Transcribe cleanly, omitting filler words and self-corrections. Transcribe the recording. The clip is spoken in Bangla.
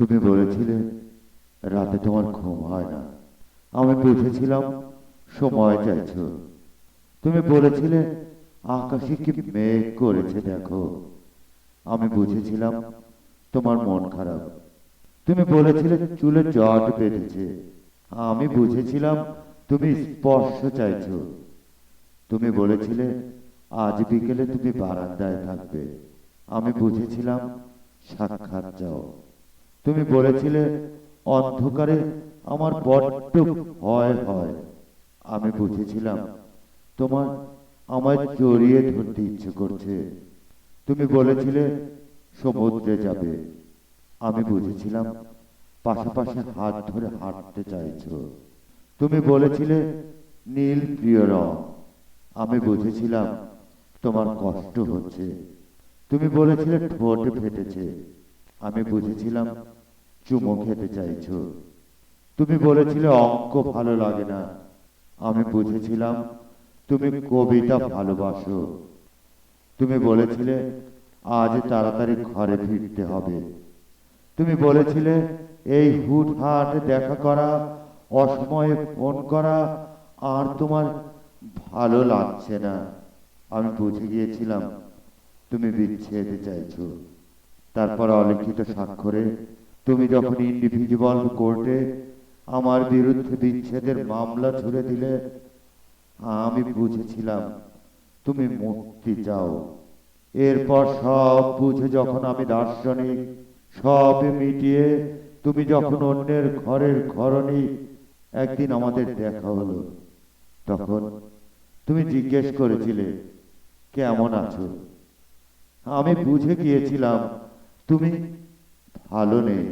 তুমি বলেছিলে রাতে তোমার ঘুম হয় না। আমি বুঝেছিলাম সময় চাইছো। তুমি বলেছিলে আকাশে কি মেঘ করেছে দেখো। আমি বুঝেছিলাম তোমার মন খারাপ। তুমি বলেছিলে চুলে জট বেঁধেছে। আমি বুঝেছিলাম তুমি স্পর্শ চাইছো। তুমি বলেছিলে আজ বিকেলে তুমি বারান্দায় থাকবে। আমি বুঝেছিলাম সাক্ষাৎ চাও। তুমি বলেছিলে অন্ধকারে আমার বড্ড ভয় হয়। আমি বুঝেছিলাম তোমার আমায় জড়িয়ে ধরতে ইচ্ছে করছে। তুমি বলেছিলে সমুদ্রে যাবে। আমি বুঝেছিলাম পাশাপাশি হাত ধরে হাঁটতে চাইছো। তুমি বলেছিলে নীল প্রিয় রং। আমি বুঝেছিলাম তোমার কষ্ট হচ্ছে। তুমি বলেছিলে ঠোঁট ফেটেছে। আমি বুঝেছিলাম চুমো খেতে চাইছো। তুমি বলেছিলে অঙ্ক ভালো লাগে না। আমি বুঝেছিলাম তুমি কবিতা ভালোবাসো। তুমি বলেছিলে আজ তাড়াতাড়ি ঘরে ফিরতে হবে। তুমি বলেছিলে এই হুটহাট দেখা করা, অসময়ে ফোন করা আর তোমার ভালো লাগছে না। আমি বুঝে গিয়েছিলাম তুমি বিচ্ছেদ চাইছো। তারপর অলিখিত স্বাক্ষরে তুমি যখন ইন্ডিভিজুয়াল কোর্টে আমার বিরুদ্ধে বিচ্ছেদের মামলা ছুড়ে দিলে, আমি বুঝেছিলাম তুমি মুক্তি চাও। এরপর সব বুঝে যখন আমি দার্শনিক, সব মিটিয়ে তুমি যখন অন্যের ঘরের ঘরণী, একদিন আমাদের দেখা হলো। তখন তুমি জিজ্ঞেস করেছিলে কেমন আছো। আমি বুঝে গিয়েছিলাম তুমি ভালো নেই।